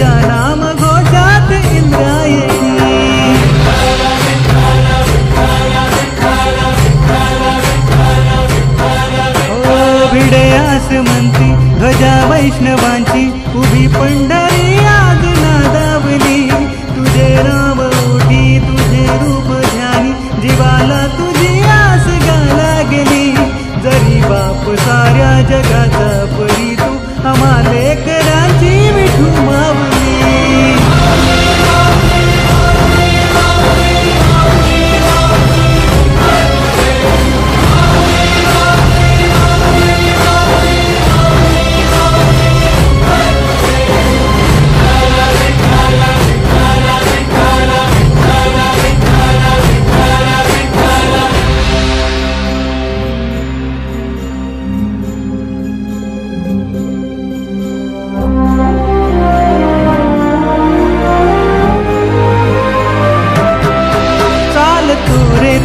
तुझ्या नाम घोषात इंद्रायणी भिडे आसमंती ध्वजा वैष्णवांची उभी पंढरी आज नादावली तुझे नाम ओठी तुझे रूप ध्यानी जीवाला तुझी आस गा लागली जरी बाप साऱ्या जगाचा परी तू आम्हा लेकरांची विठू मावली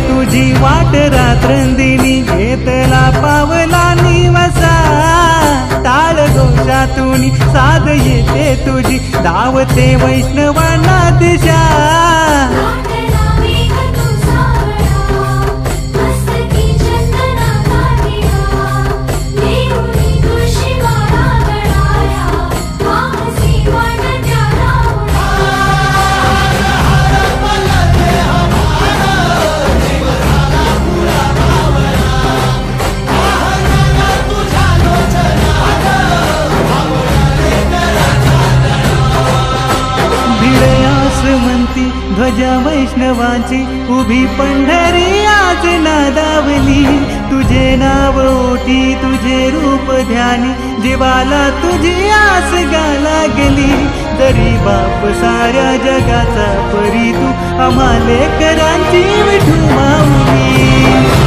तुझी वाट रात्रंदिनी घेतला पावला निवसा टाळ घोषातून साध येते तुझी धावते वैष्णवांना दिशा ध्वजा वैष्णवांची उभी पंढरी आज नादावली तुझे नाव ओठी तुझे रूप ध्यानी जीवाला तुझी आस गा लागली जरी बाप साऱ्या जगाचा परी तू आम्हा लेकरांची विठू माऊली